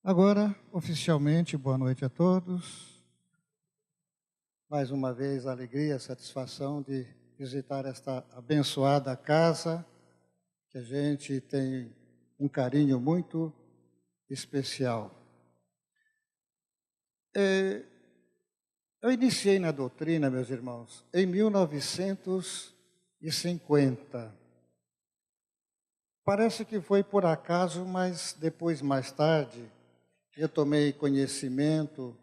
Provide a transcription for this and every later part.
Agora, oficialmente, boa noite a todos. Mais uma vez, a alegria, a satisfação de visitar esta abençoada casa, que a gente tem um carinho muito especial. Eu iniciei na doutrina, meus irmãos, em 1950. Parece que foi por acaso, mas depois, mais tarde, eu tomei conhecimento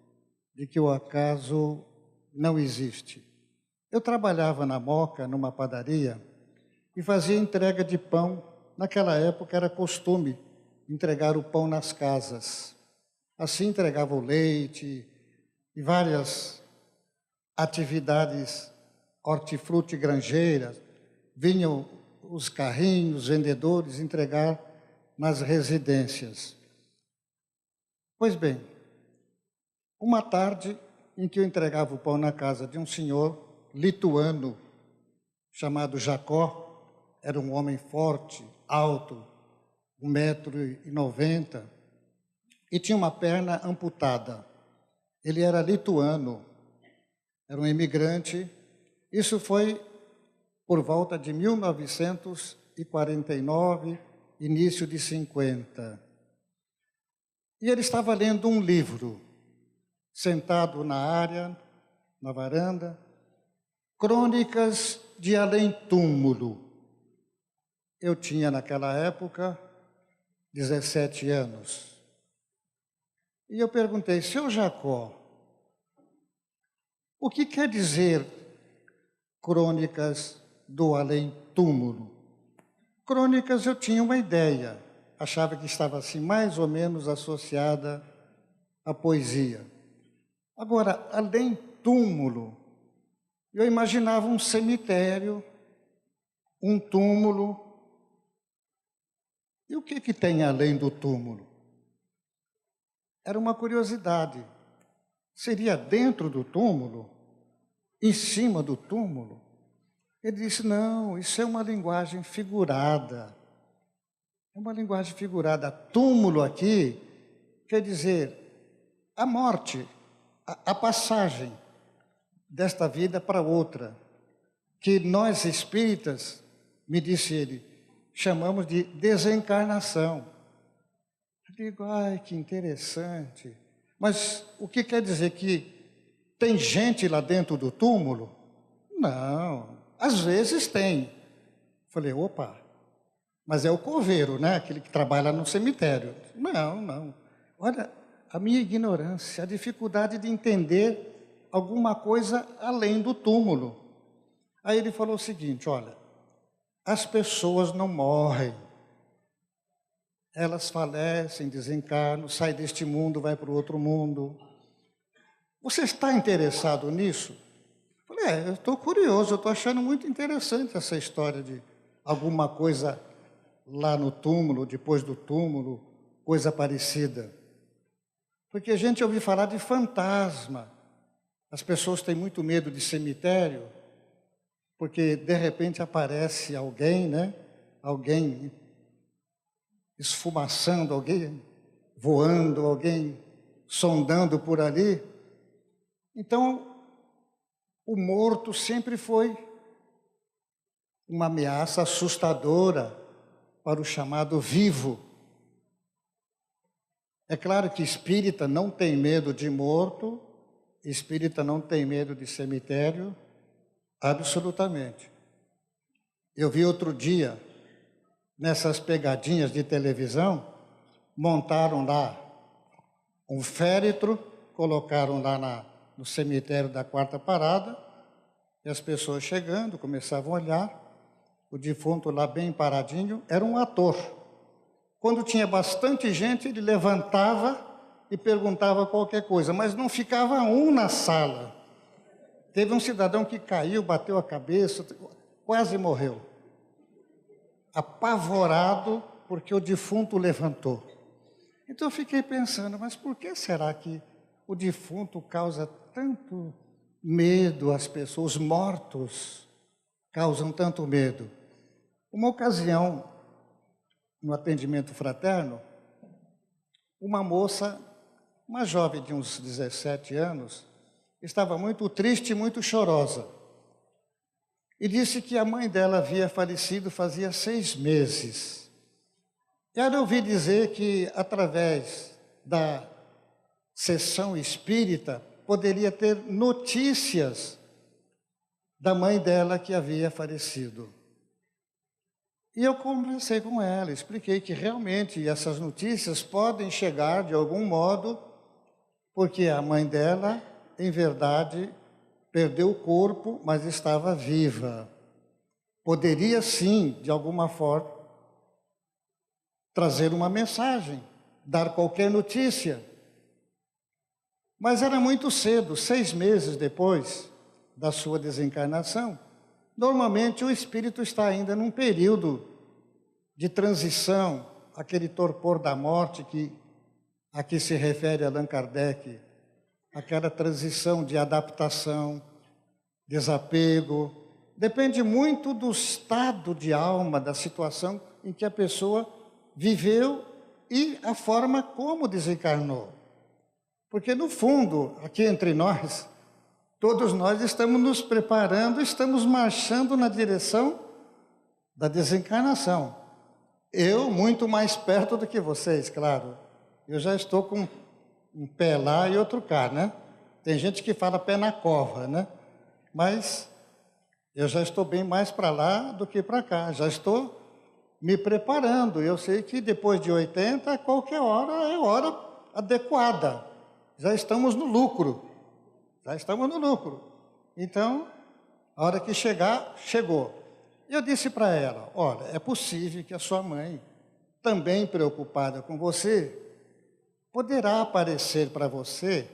de que o acaso não existe. Eu trabalhava na Moca, numa padaria, e fazia entrega de pão. Naquela época era costume entregar o pão nas casas. Assim entregava o leite e várias atividades hortifruti grangeiras. Vinham os carrinhos, os vendedores entregar nas residências. Pois bem, uma tarde em que eu entregava o pão na casa de um senhor lituano chamado Jacó, era um homem forte, alto, 1,90 m, e tinha uma perna amputada. Ele era lituano, era um imigrante. Isso foi por volta de 1949, início de 50. E ele estava lendo um livro, sentado na área, na varanda, Crônicas de Além-Túmulo. Eu tinha, naquela época, 17 anos. E eu perguntei, seu Jacó, o que quer dizer Crônicas do Além-Túmulo? Crônicas eu tinha uma ideia, achava que estava assim mais ou menos associada à poesia. Agora, além-túmulo, eu imaginava um cemitério, um túmulo. E o que tem além do túmulo? Era uma curiosidade. Seria dentro do túmulo? Em cima do túmulo? Ele disse, não, isso é uma linguagem figurada. É uma linguagem figurada. Túmulo aqui quer dizer a morte, a passagem desta vida para outra, que nós espíritas, me disse ele, chamamos de desencarnação. Eu digo, ai, que interessante. Mas o que quer dizer que tem gente lá dentro do túmulo? Não, às vezes tem. Falei, opa. Mas é o coveiro, né? Aquele que trabalha no cemitério. Não. Olha, a minha ignorância, a dificuldade de entender alguma coisa além do túmulo. Aí ele falou o seguinte, olha, as pessoas não morrem. Elas falecem, desencarnam, saem deste mundo, vai para o outro mundo. Você está interessado nisso? Falei, eu estou curioso, eu estou achando muito interessante essa história de alguma coisa lá no túmulo, depois do túmulo, coisa parecida. Porque a gente ouve falar de fantasma. As pessoas têm muito medo de cemitério, porque de repente aparece alguém, né? Alguém esfumaçando, alguém voando, alguém sondando por ali. Então, o morto sempre foi uma ameaça assustadora para o chamado vivo. É claro que espírita não tem medo de morto, espírita não tem medo de cemitério, absolutamente. Eu vi outro dia, nessas pegadinhas de televisão, montaram lá um féretro, colocaram lá no cemitério da Quarta Parada, e as pessoas chegando, começavam a olhar, o defunto lá bem paradinho, era um ator. Quando tinha bastante gente, ele levantava e perguntava qualquer coisa, mas não ficava um na sala. Teve um cidadão que caiu, bateu a cabeça, quase morreu. Apavorado porque o defunto levantou. Então eu fiquei pensando, mas por que será que o defunto causa tanto medo às pessoas, os mortos causam tanto medo? Uma ocasião, no atendimento fraterno, uma moça, uma jovem de uns 17 anos, estava muito triste e muito chorosa. E disse que a mãe dela havia falecido fazia 6 meses. E ela ouvi dizer que, através da sessão espírita, poderia ter notícias da mãe dela que havia falecido. E eu conversei com ela, expliquei que realmente essas notícias podem chegar de algum modo, porque a mãe dela, em verdade, perdeu o corpo, mas estava viva. Poderia sim, de alguma forma, trazer uma mensagem, dar qualquer notícia. Mas era muito cedo, 6 meses depois da sua desencarnação. Normalmente o espírito está ainda num período de transição, aquele torpor da morte a que se refere Allan Kardec, aquela transição de adaptação, desapego. Depende muito do estado de alma, da situação em que a pessoa viveu e a forma como desencarnou. Porque no fundo, aqui entre nós, todos nós estamos nos preparando, estamos marchando na direção da desencarnação. Eu muito mais perto do que vocês, claro. Eu já estou com um pé lá e outro cá, né? Tem gente que fala pé na cova, né? Mas eu já estou bem mais para lá do que para cá. Já estou me preparando. Eu sei que depois de 80, qualquer hora é hora adequada. Já estamos no lucro. Já estamos no lucro. Então, a hora que chegar, chegou. Eu disse para ela, olha, é possível que a sua mãe, também preocupada com você, poderá aparecer para você.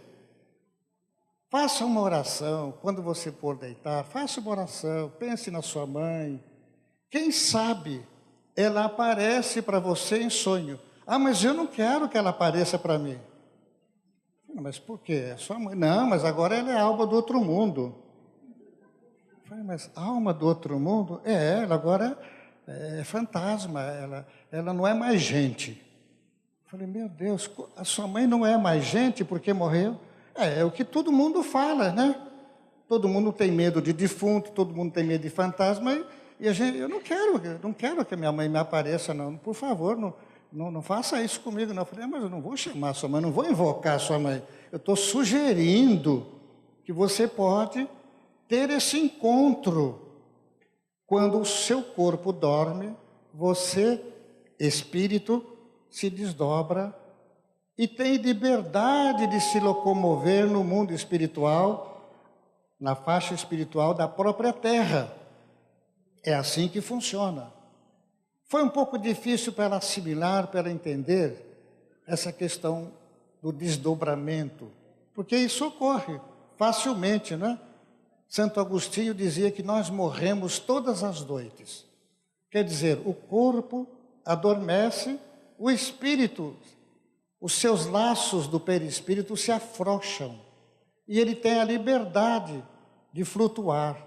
Faça uma oração, quando você for deitar, faça uma oração, pense na sua mãe. Quem sabe ela aparece para você em sonho. Ah, mas eu não quero que ela apareça para mim. Mas por quê? É sua mãe. Não, mas agora ela é alma do outro mundo. Eu falei, mas alma do outro mundo? Ela agora é fantasma, ela não é mais gente. Eu falei, meu Deus, a sua mãe não é mais gente porque morreu? É o que todo mundo fala, né? Todo mundo tem medo de defunto, todo mundo tem medo de fantasma. Eu não quero que a minha mãe me apareça, não. Por favor, não faça isso comigo, não. Eu falei, mas eu não vou chamar a sua mãe, não vou invocar a sua mãe. Eu estou sugerindo que você pode ter esse encontro. Quando o seu corpo dorme, você, espírito, se desdobra e tem liberdade de se locomover no mundo espiritual, na faixa espiritual da própria Terra. É assim que funciona. Foi um pouco difícil para ela assimilar, para ela entender essa questão do desdobramento, porque isso ocorre facilmente, né? Santo Agostinho dizia que nós morremos todas as noites. Quer dizer, o corpo adormece, o espírito, os seus laços do perispírito se afrouxam e ele tem a liberdade de flutuar,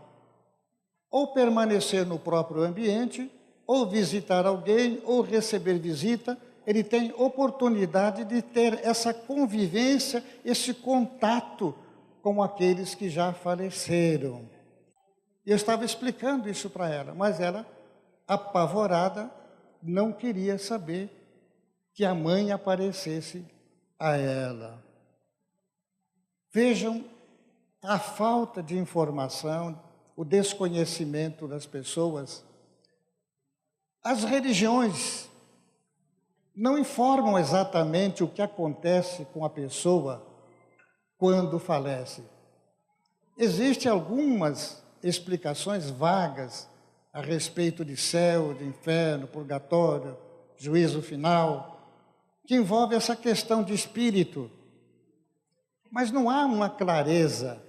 ou permanecer no próprio ambiente, ou visitar alguém, ou receber visita. Ele tem oportunidade de ter essa convivência, esse contato com aqueles que já faleceram. Eu estava explicando isso para ela, mas ela, apavorada, não queria saber que a mãe aparecesse a ela. Vejam a falta de informação, o desconhecimento das pessoas. As religiões não informam exatamente o que acontece com a pessoa quando falece. Existem algumas explicações vagas a respeito de céu, de inferno, purgatório, juízo final, que envolve essa questão de espírito. Mas não há uma clareza,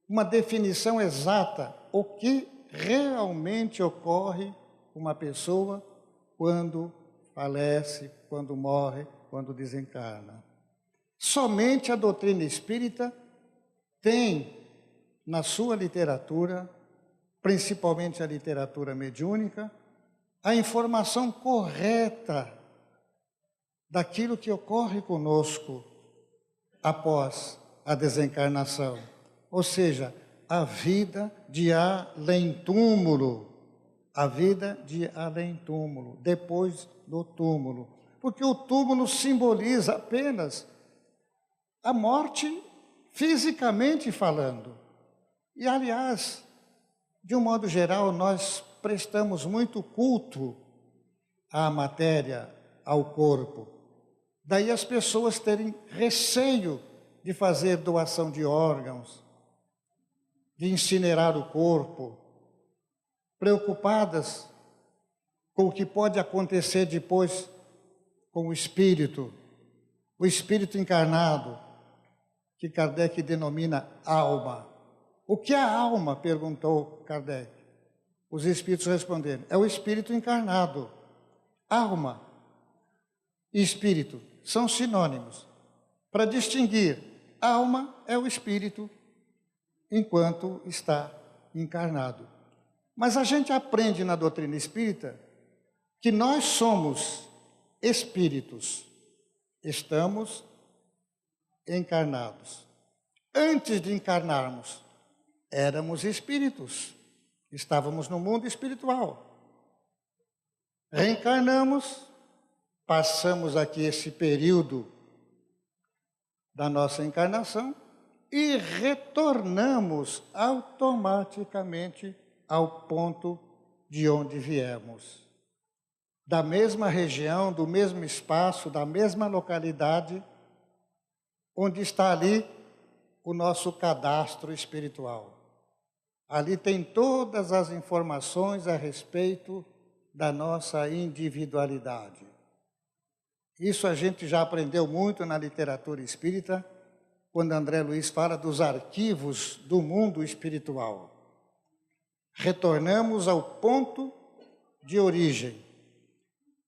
uma definição exata o que realmente ocorre com uma pessoa quando falece, quando morre, quando desencarna. Somente a doutrina espírita tem na sua literatura, principalmente a literatura mediúnica, a informação correta daquilo que ocorre conosco após a desencarnação, ou seja, a vida de além-túmulo, a vida de além-túmulo, depois do túmulo, porque o túmulo simboliza apenas a morte fisicamente falando. E, aliás, de um modo geral, nós prestamos muito culto à matéria, ao corpo. Daí as pessoas terem receio de fazer doação de órgãos, de incinerar o corpo, preocupadas com o que pode acontecer depois com o espírito encarnado, que Kardec denomina alma. O que é a alma? Perguntou Kardec. Os espíritos responderam: é o espírito encarnado. Alma e espírito são sinônimos. Para distinguir, alma é o espírito enquanto está encarnado. Mas a gente aprende na doutrina espírita que nós somos espíritos, estamos encarnados. Antes de encarnarmos, éramos espíritos, estávamos no mundo espiritual. Reencarnamos, passamos aqui esse período da nossa encarnação e retornamos automaticamente ao ponto de onde viemos. Da mesma região, do mesmo espaço, da mesma localidade, onde está ali o nosso cadastro espiritual. Ali tem todas as informações a respeito da nossa individualidade. Isso a gente já aprendeu muito na literatura espírita, quando André Luiz fala dos arquivos do mundo espiritual. Retornamos ao ponto de origem.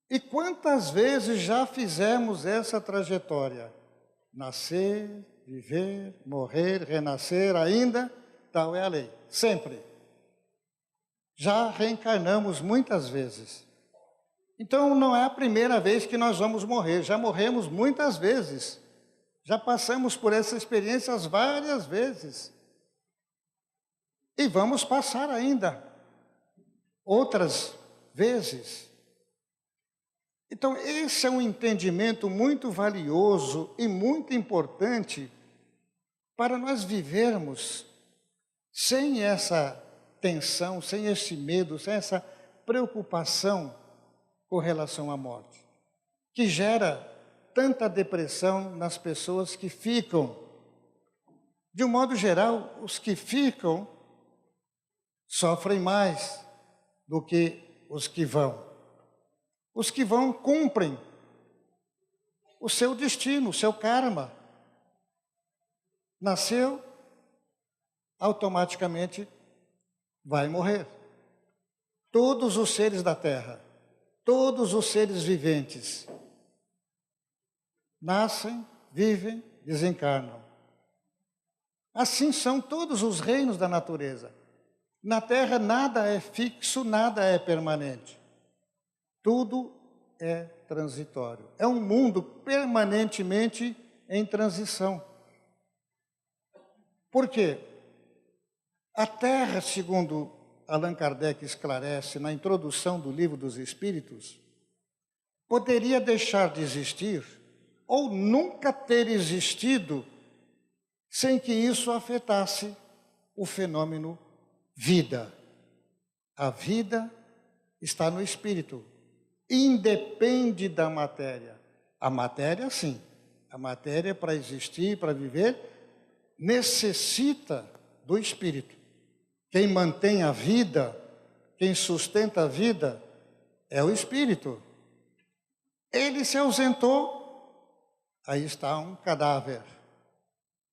E quantas vezes já fizemos essa trajetória? Nascer, viver, morrer, renascer, ainda, tal é a lei. Sempre. Já reencarnamos muitas vezes. Então não é a primeira vez que nós vamos morrer, já morremos muitas vezes. Já passamos por essas experiências várias vezes. E vamos passar ainda outras vezes. Então esse é um entendimento muito valioso e muito importante para nós vivermos sem essa tensão, sem esse medo, sem essa preocupação com relação à morte, que gera tanta depressão nas pessoas que ficam. De um modo geral, os que ficam sofrem mais do que os que vão. Os que vão cumprem o seu destino, o seu karma. Nasceu, automaticamente vai morrer. Todos os seres da Terra, todos os seres viventes, nascem, vivem, desencarnam. Assim são todos os reinos da natureza. Na Terra nada é fixo, nada é permanente. Tudo é transitório. É um mundo permanentemente em transição. Por quê? A Terra, segundo Allan Kardec esclarece na introdução do Livro dos Espíritos, poderia deixar de existir ou nunca ter existido sem que isso afetasse o fenômeno vida. A vida está no espírito, independe da matéria. A matéria, sim, a matéria para existir, para viver, necessita do espírito. Quem mantém a vida, quem sustenta a vida, é o espírito. Ele se ausentou, aí está um cadáver.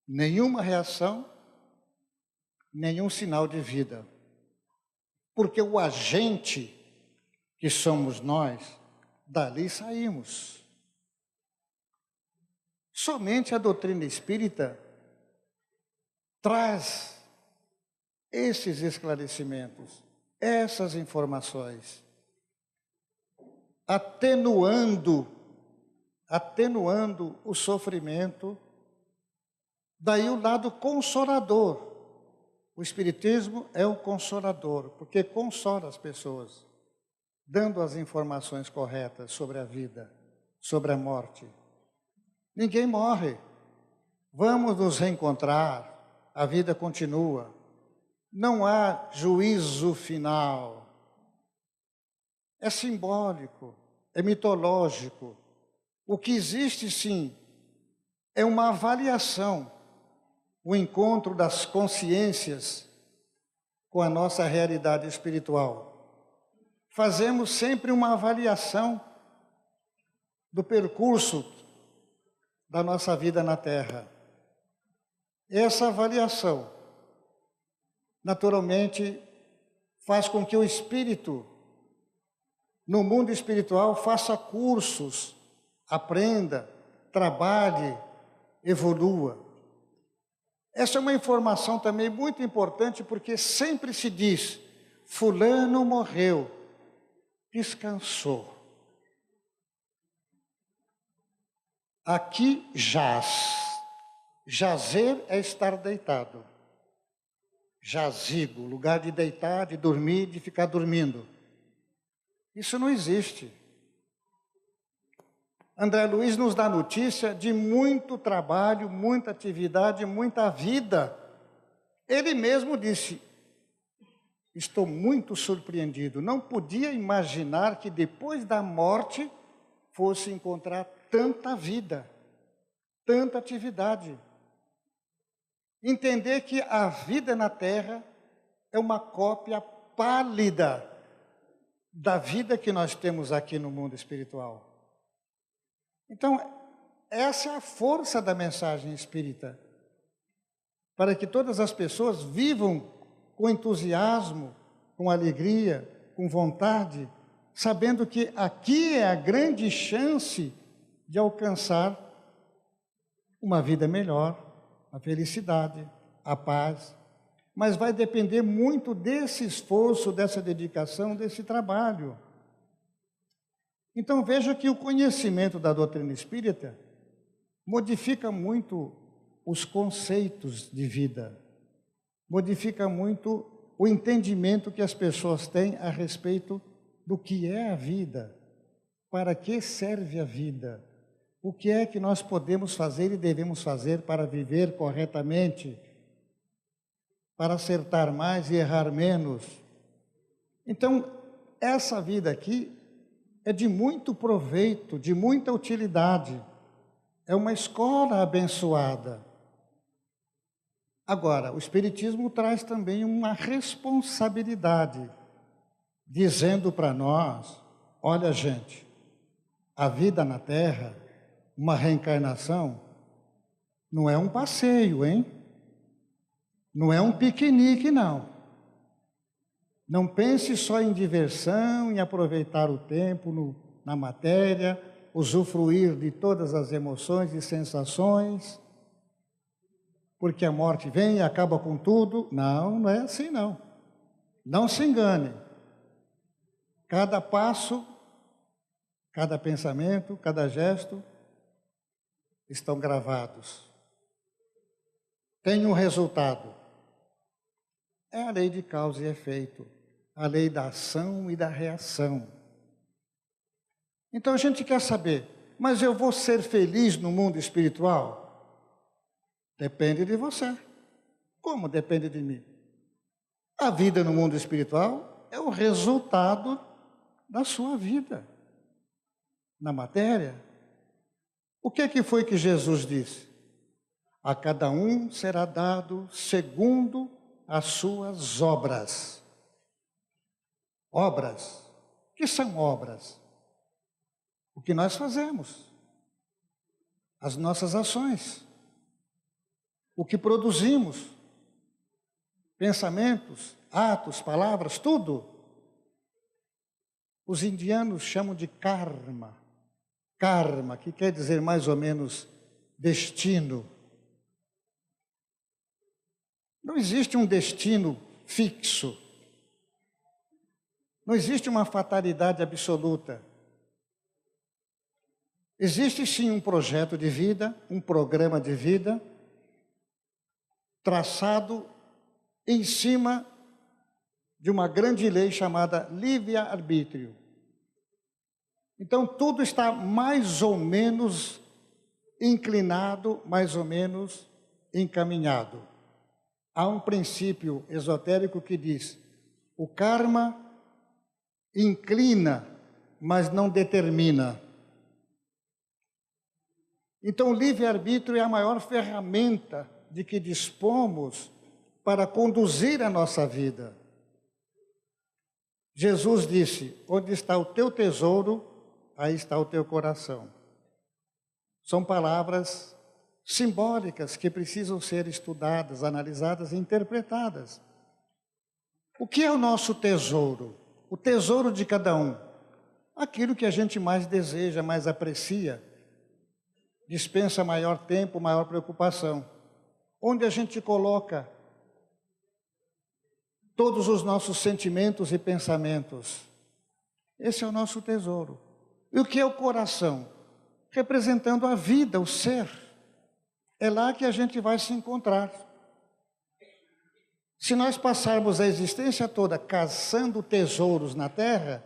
Nenhuma reação, nenhum sinal de vida. Porque o agente que somos nós, dali saímos. Somente a doutrina espírita traz esses esclarecimentos, essas informações, atenuando atenuando o sofrimento. Daí o lado consolador. O Espiritismo é o consolador, porque consola as pessoas, dando as informações corretas sobre a vida, sobre a morte. Ninguém morre. Vamos nos reencontrar, a vida continua. Não há juízo final. É simbólico, é mitológico. O que existe, sim, é uma avaliação, o encontro das consciências com a nossa realidade espiritual. Fazemos sempre uma avaliação do percurso da nossa vida na Terra. Essa avaliação, naturalmente, faz com que o espírito, no mundo espiritual, faça cursos, aprenda, trabalhe, evolua. Essa é uma informação também muito importante, porque sempre se diz, fulano morreu, descansou. Aqui jaz. Jazer é estar deitado. Jazigo, lugar de deitar, de dormir, de ficar dormindo. Isso não existe. André Luiz nos dá notícia de muito trabalho, muita atividade, muita vida. Ele mesmo disse, estou muito surpreendido, não podia imaginar que depois da morte fosse encontrar tanta vida, tanta atividade. Entender que a vida na Terra é uma cópia pálida da vida que nós temos aqui no mundo espiritual. Então, essa é a força da mensagem espírita, para que todas as pessoas vivam com entusiasmo, com alegria, com vontade, sabendo que aqui é a grande chance de alcançar uma vida melhor, a felicidade, a paz. Mas vai depender muito desse esforço, dessa dedicação, desse trabalho. Então veja que o conhecimento da doutrina espírita modifica muito os conceitos de vida, modifica muito o entendimento que as pessoas têm a respeito do que é a vida, para que serve a vida, o que é que nós podemos fazer e devemos fazer para viver corretamente, para acertar mais e errar menos. Então, essa vida aqui é de muito proveito, de muita utilidade. É uma escola abençoada. Agora, o Espiritismo traz também uma responsabilidade, dizendo para nós, olha gente, a vida na Terra, uma reencarnação, não é um passeio, hein? Não é um piquenique, não. Não pense só em diversão, em aproveitar o tempo na matéria, usufruir de todas as emoções e sensações, porque a morte vem e acaba com tudo. Não, não é assim não. Não se engane. Cada passo, cada pensamento, cada gesto estão gravados. Tem um resultado. É a lei de causa e efeito, a lei da ação e da reação. Então a gente quer saber, mas eu vou ser feliz no mundo espiritual? Depende de você. Como depende de mim? A vida no mundo espiritual é o resultado da sua vida. Na matéria, o que foi que Jesus disse? A cada um será dado segundo as suas obras. Obras. O que são obras? O que nós fazemos. As nossas ações. O que produzimos. Pensamentos, atos, palavras, tudo. Os indianos chamam de karma. Karma, que quer dizer mais ou menos destino. Não existe um destino fixo. Não existe uma fatalidade absoluta. Existe sim um projeto de vida, um programa de vida, traçado em cima de uma grande lei chamada livre-arbítrio. Então, tudo está mais ou menos inclinado, mais ou menos encaminhado. Há um princípio esotérico que diz: o karma inclina, mas não determina. Então, o livre-arbítrio é a maior ferramenta de que dispomos para conduzir a nossa vida. Jesus disse: onde está o teu tesouro, aí está o teu coração. São palavras simbólicas que precisam ser estudadas, analisadas e interpretadas. O que é o nosso tesouro? O tesouro de cada um. Aquilo que a gente mais deseja, mais aprecia, dispensa maior tempo, maior preocupação. Onde a gente coloca todos os nossos sentimentos e pensamentos. Esse é o nosso tesouro. E o que é o coração? Representando a vida, o ser. É lá que a gente vai se encontrar. Se nós passarmos a existência toda caçando tesouros na terra,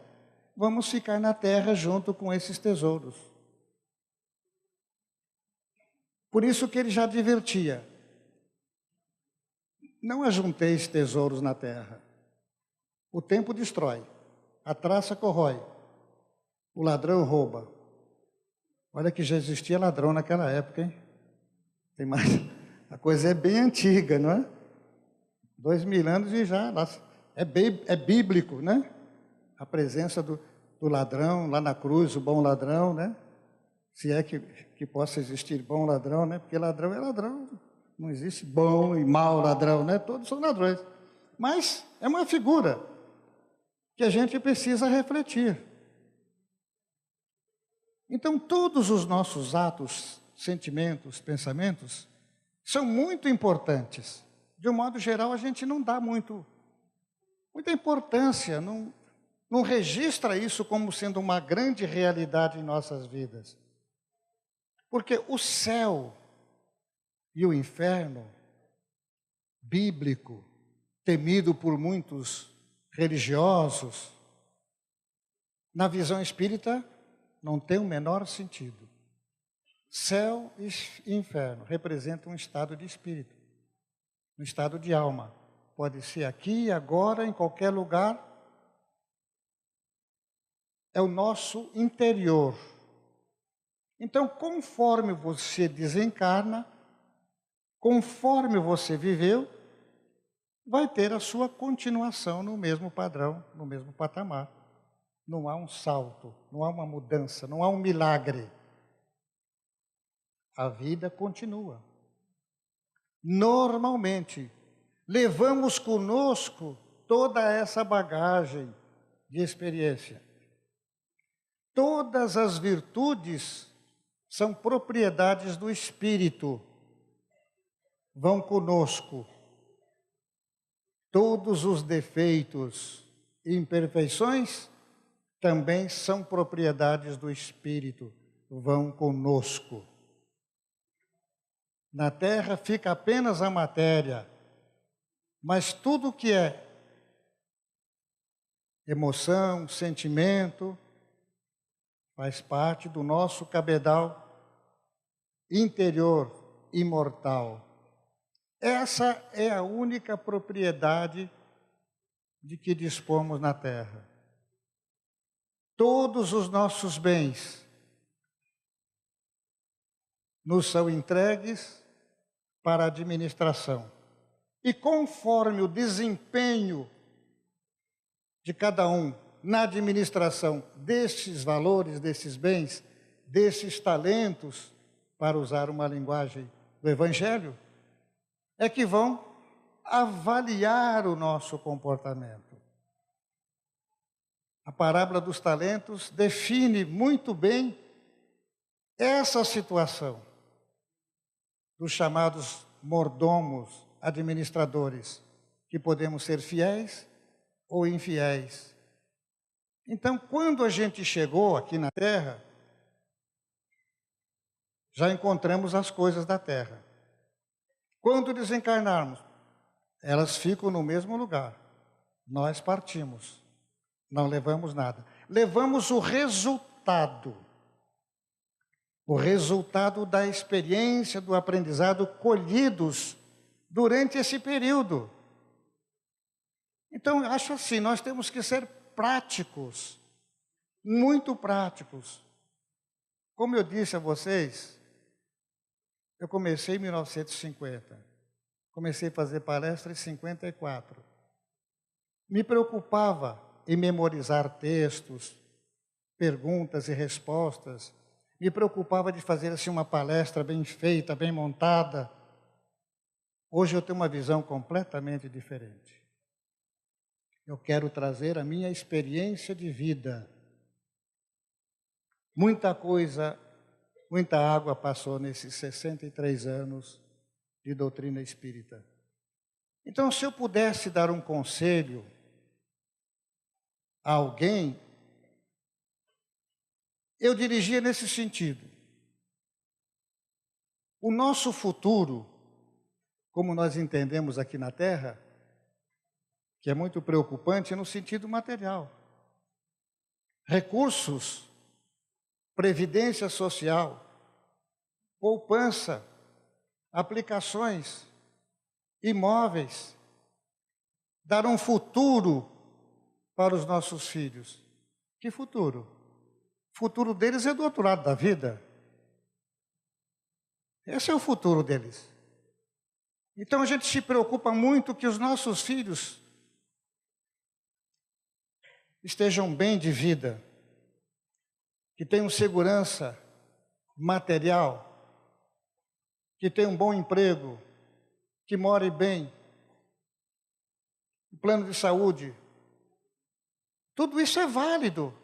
vamos ficar na terra junto com esses tesouros. Por isso que ele já advertia: não ajunteis tesouros na terra. O tempo destrói, a traça corrói, o ladrão rouba. Olha que já existia ladrão naquela época, hein? Tem mais. A coisa é bem antiga, não é? 2000 anos e já é bíblico, né? A presença do ladrão lá na cruz, o bom ladrão, né? Se é que possa existir bom ladrão, né? Porque ladrão é ladrão. Não existe bom e mau ladrão, né? Todos são ladrões. Mas é uma figura que a gente precisa refletir. Então, todos os nossos atos, sentimentos, pensamentos, são muito importantes. De um modo geral, a gente não dá muita importância, não registra isso como sendo uma grande realidade em nossas vidas. Porque o céu e o inferno, bíblico, temido por muitos religiosos, na visão espírita, não tem o menor sentido. Céu e inferno representam um estado de espírito, um estado de alma. Pode ser aqui, agora, em qualquer lugar. É o nosso interior. Então, conforme você desencarna, conforme você viveu, vai ter a sua continuação no mesmo padrão, no mesmo patamar. Não há um salto, não há uma mudança, não há um milagre. A vida continua. Normalmente, levamos conosco toda essa bagagem de experiência. Todas as virtudes são propriedades do Espírito. Vão conosco. Todos os defeitos e imperfeições também são propriedades do Espírito. Vão conosco. Na terra fica apenas a matéria, mas tudo que é emoção, sentimento, faz parte do nosso cabedal interior imortal. Essa é a única propriedade de que dispomos na terra. Todos os nossos bens nos são entregues para a administração. E conforme o desempenho de cada um na administração destes valores, desses bens, desses talentos, para usar uma linguagem do Evangelho, é que vão avaliar o nosso comportamento. A parábola dos talentos define muito bem essa situação dos chamados mordomos, administradores, que podemos ser fiéis ou infiéis. Então, quando a gente chegou aqui na Terra, já encontramos as coisas da terra. Quando desencarnarmos, elas ficam no mesmo lugar. Nós partimos, não levamos nada. Levamos o resultado da experiência, do aprendizado colhidos durante esse período. Então, eu acho assim, nós temos que ser práticos, muito práticos. Como eu disse a vocês, eu comecei em 1950. Comecei a fazer palestra em 54. Me preocupava em memorizar textos, perguntas e respostas. Me preocupava de fazer assim uma palestra bem feita, bem montada. Hoje eu tenho uma visão completamente diferente. Eu quero trazer a minha experiência de vida. Muita coisa, muita água passou nesses 63 anos de doutrina espírita. Então, se eu pudesse dar um conselho a alguém, eu dirigia nesse sentido. O nosso futuro, como nós entendemos aqui na Terra, que é muito preocupante no sentido material. Recursos, previdência social, poupança, aplicações, imóveis, dar um futuro para os nossos filhos. Que futuro? O futuro deles é do outro lado da vida. Esse é o futuro deles. Então a gente se preocupa muito que os nossos filhos estejam bem de vida, que tenham segurança material, que tenham um bom emprego, que morem bem, plano de saúde. Tudo isso é válido,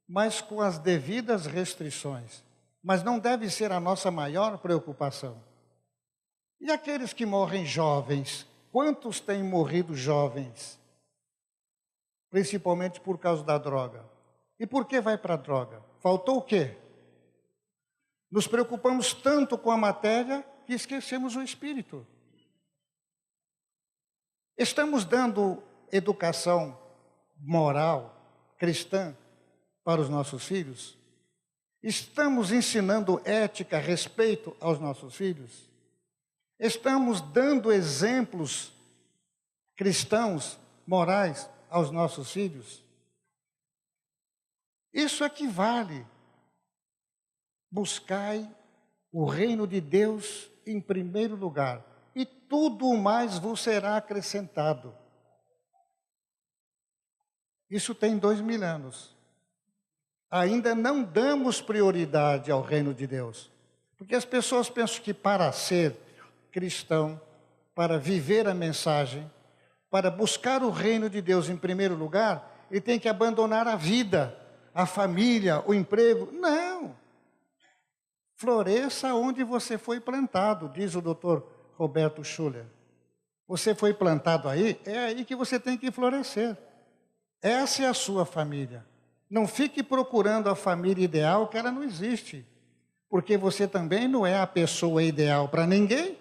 mas com as devidas restrições. Mas não deve ser a nossa maior preocupação. E aqueles que morrem jovens? Quantos têm morrido jovens? Principalmente por causa da droga. E por que vai para a droga? Faltou o quê? Nos preocupamos tanto com a matéria que esquecemos o espírito. Estamos dando educação moral, cristã, para os nossos filhos? Estamos ensinando ética, respeito aos nossos filhos? Estamos dando exemplos cristãos, morais, aos nossos filhos? Isso equivale. Buscai o reino de Deus em primeiro lugar, e tudo mais vos será acrescentado. Isso tem 2000 anos. Ainda não damos prioridade ao reino de Deus, porque as pessoas pensam que para ser cristão, para viver a mensagem, para buscar o reino de Deus em primeiro lugar, ele tem que abandonar a vida, a família, o emprego. Não! Floresça onde você foi plantado, diz o doutor Roberto Schuller. Você foi plantado aí, é aí que você tem que florescer. Essa é a sua família. Não fique procurando a família ideal, que ela não existe. Porque você também não é a pessoa ideal para ninguém.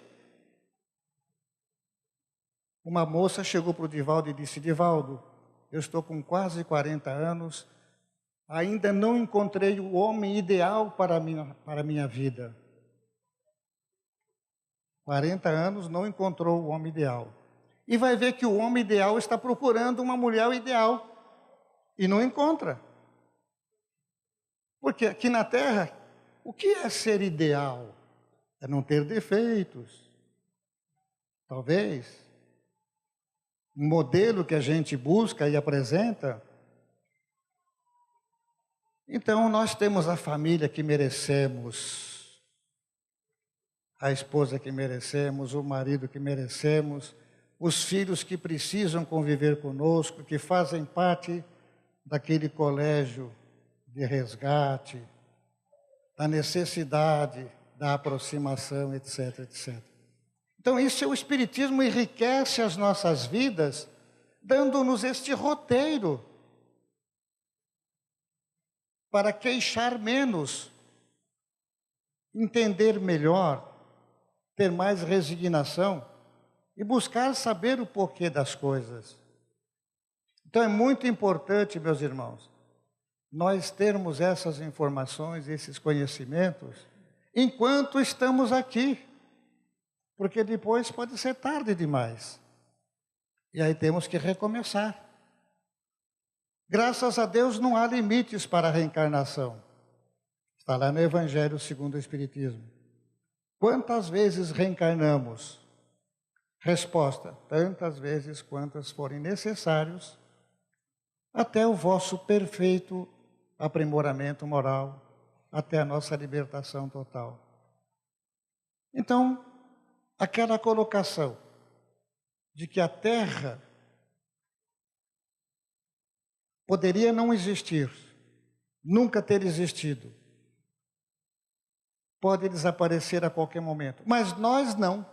Uma moça chegou para o Divaldo e disse: Divaldo, eu estou com quase 40 anos, ainda não encontrei o homem ideal para a minha vida. 40 anos, não encontrou o homem ideal. E vai ver que o homem ideal está procurando uma mulher ideal. E não encontra. Porque aqui na Terra, o que é ser ideal? É não ter defeitos. Talvez. Um modelo que a gente busca e apresenta. Então, nós temos a família que merecemos, a esposa que merecemos, o marido que merecemos, os filhos que precisam conviver conosco, que fazem parte daquele colégio de resgate, da necessidade, da aproximação, etc, etc. Então, isso é o Espiritismo, enriquece as nossas vidas, dando-nos este roteiro para queixar menos entender melhor, ter mais resignação e buscar saber o porquê das coisas. Então é muito importante, meus irmãos, nós termos essas informações, esses conhecimentos, enquanto estamos aqui, porque depois pode ser tarde demais. E aí temos que recomeçar. Graças a Deus não há limites para a reencarnação. Está lá no Evangelho segundo o Espiritismo. Quantas vezes reencarnamos? Resposta: tantas vezes quantas forem necessários, até o vosso perfeito aprimoramento moral, até a nossa libertação total. Então, aquela colocação de que a Terra poderia não existir, nunca ter existido, pode desaparecer a qualquer momento, mas nós não,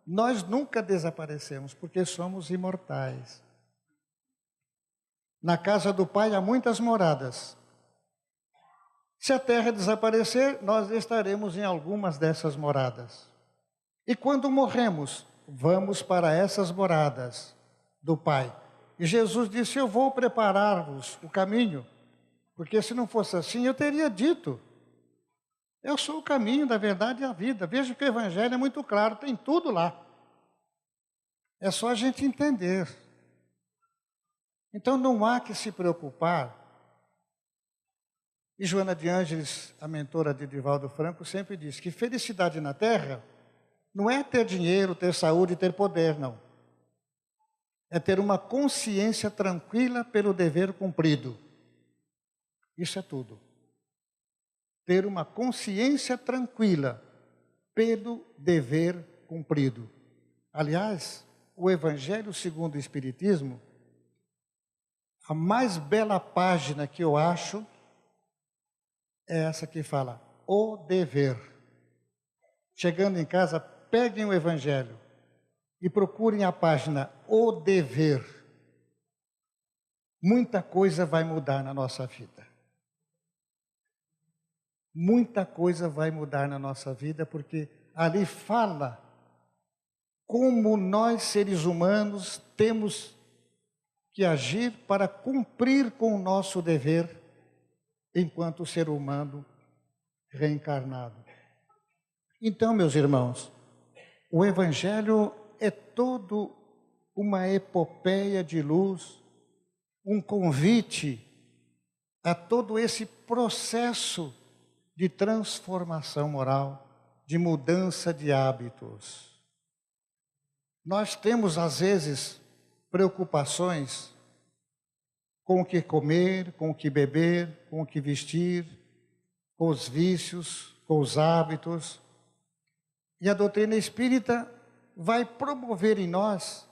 nós nunca desaparecemos, porque somos imortais. Na casa do Pai há muitas moradas. Se a terra desaparecer, nós estaremos em algumas dessas moradas. E quando morremos, vamos para essas moradas do Pai. E Jesus disse: eu vou preparar-vos o caminho, porque se não fosse assim, eu teria dito: eu sou o caminho, da verdade e a vida. Veja que o Evangelho é muito claro, tem tudo lá. É só a gente entender. Então não há que se preocupar. E Joana de Ângeles, a mentora de Divaldo Franco, sempre diz que felicidade na Terra não é ter dinheiro, ter saúde, ter poder, não. É ter uma consciência tranquila pelo dever cumprido. Isso é tudo. Ter uma consciência tranquila pelo dever cumprido. Aliás, o Evangelho segundo o Espiritismo, a mais bela página que eu acho é essa que fala: o dever. Chegando em casa, peguem o Evangelho e procurem a página o dever. Muita coisa vai mudar na nossa vida. Muita coisa vai mudar na nossa vida, porque ali fala como nós, seres humanos, temos que agir para cumprir com o nosso dever enquanto ser humano reencarnado. Então, meus irmãos, o Evangelho é todo uma epopeia de luz, um convite a todo esse processo de transformação moral, de mudança de hábitos. Nós temos, às vezes, preocupações com o que comer, com o que beber, com o que vestir, com os vícios, com os hábitos. E a doutrina espírita vai promover em nós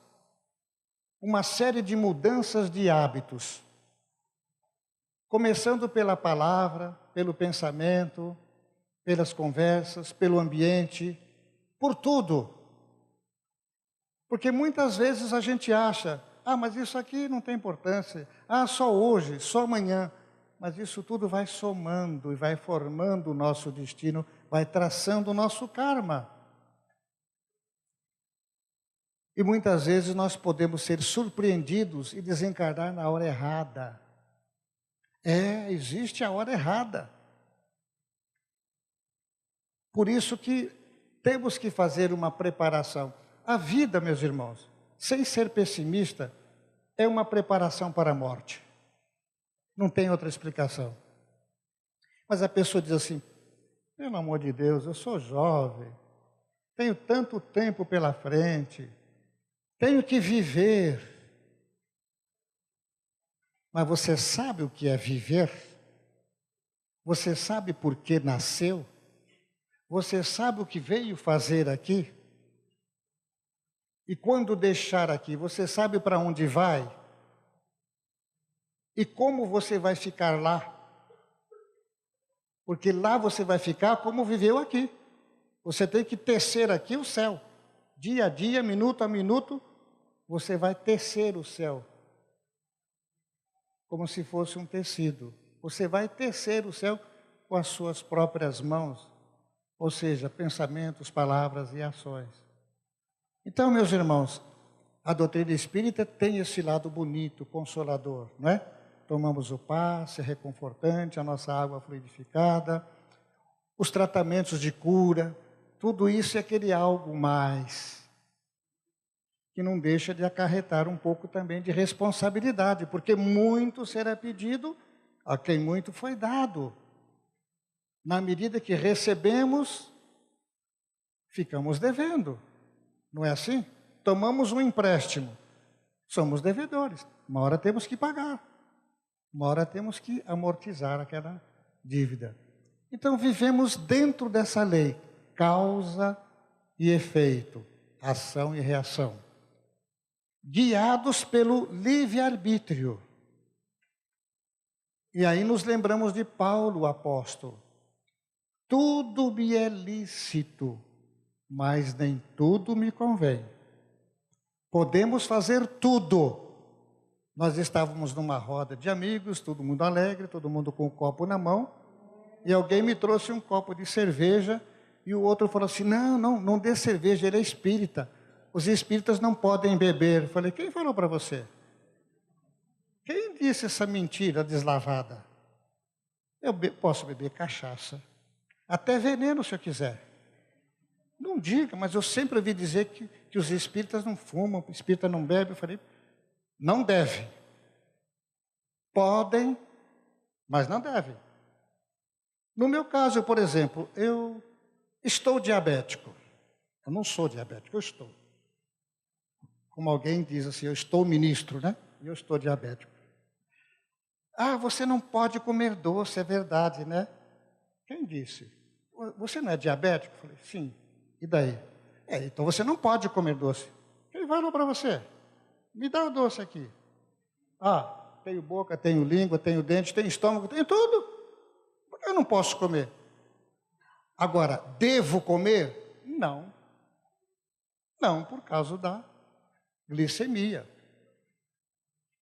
uma série de mudanças de hábitos, começando pela palavra, pelo pensamento, pelas conversas, pelo ambiente, por tudo. Porque muitas vezes a gente acha: ah, mas isso aqui não tem importância, ah, só hoje, só amanhã. Mas isso tudo vai somando e vai formando o nosso destino, vai traçando o nosso karma. E muitas vezes nós podemos ser surpreendidos e desencarnar na hora errada. Existe a hora errada. Por isso que temos que fazer uma preparação. A vida, meus irmãos, sem ser pessimista, é uma preparação para a morte. Não tem outra explicação. Mas a pessoa diz assim: pelo amor de Deus, eu sou jovem, tenho tanto tempo pela frente, tenho que viver. Mas você sabe o que é viver? Você sabe por que nasceu? Você sabe o que veio fazer aqui? E quando deixar aqui, você sabe para onde vai? E como você vai ficar lá? Porque lá você vai ficar como viveu aqui. Você tem que tecer aqui o céu. Dia a dia, minuto a minuto, você vai tecer o céu. Como se fosse um tecido. Você vai tecer o céu com as suas próprias mãos, ou seja, pensamentos, palavras e ações. Então, meus irmãos, a doutrina espírita tem esse lado bonito, consolador, não é? Tomamos o passe, é reconfortante, a nossa água fluidificada, os tratamentos de cura, tudo isso é aquele algo mais, que não deixa de acarretar um pouco também de responsabilidade, porque muito será pedido a quem muito foi dado. Na medida que recebemos, ficamos devendo. Não é assim? Tomamos um empréstimo, somos devedores. Uma hora temos que pagar, uma hora temos que amortizar aquela dívida. Então vivemos dentro dessa lei, causa e efeito, ação e reação, guiados pelo livre-arbítrio. E aí nos lembramos de Paulo, o apóstolo. Tudo me é lícito, mas nem tudo me convém. Podemos fazer tudo. Nós estávamos numa roda de amigos, todo mundo alegre, todo mundo com um copo na mão, e alguém me trouxe um copo de cerveja, e o outro falou assim, não dê cerveja, ele é espírita. Os espíritas não podem beber. Eu falei, quem falou para você? Quem disse essa mentira deslavada? Eu posso beber cachaça, até veneno se eu quiser. Não diga, mas eu sempre ouvi dizer que os espíritas não fumam, o espírita não bebe. Eu falei, não deve. Podem, mas não devem. No meu caso, por exemplo, eu estou diabético. Eu não sou diabético, eu estou. Como alguém diz assim, eu estou ministro, né? E eu estou diabético. Ah, você não pode comer doce, é verdade, né? Quem disse? Você não é diabético? Eu falei, sim. E daí? Então você não pode comer doce. Quem falou para você? Me dá o doce aqui. Ah, tenho boca, tenho língua, tenho dente, tenho estômago, tenho tudo. Por que eu não posso comer? Agora, devo comer? Não. Não, por causa da glicemia.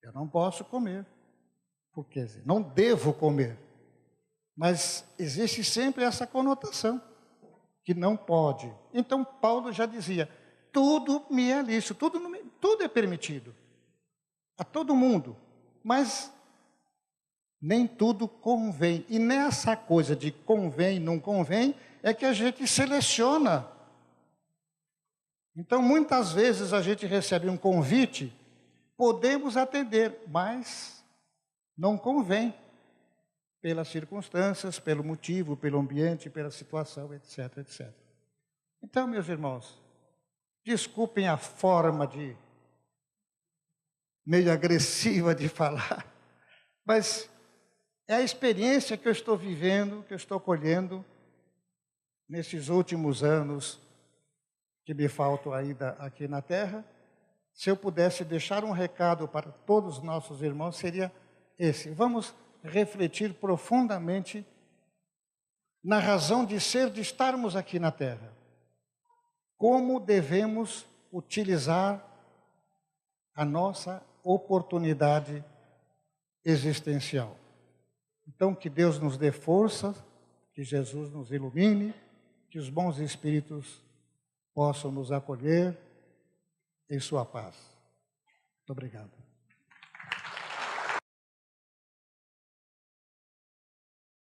Eu não posso comer. Porque não devo comer. Mas existe sempre essa conotação, que não pode. Então Paulo já dizia, tudo me é lícito, tudo é permitido. A todo mundo. Mas nem tudo convém. E nessa coisa de convém, não convém, é que a gente seleciona. Então muitas vezes a gente recebe um convite, podemos atender, mas não convém. Pelas circunstâncias, pelo motivo, pelo ambiente, pela situação, etc, etc. Então, meus irmãos, desculpem a forma meio agressiva de falar, mas é a experiência que eu estou vivendo, que eu estou colhendo nesses últimos anos que me faltam ainda aqui na Terra. Se eu pudesse deixar um recado para todos os nossos irmãos, seria esse. Vamos refletir profundamente na razão de ser, de estarmos aqui na Terra. Como devemos utilizar a nossa oportunidade existencial. Então, que Deus nos dê força, que Jesus nos ilumine, que os bons espíritos possam nos acolher em sua paz. Muito obrigado.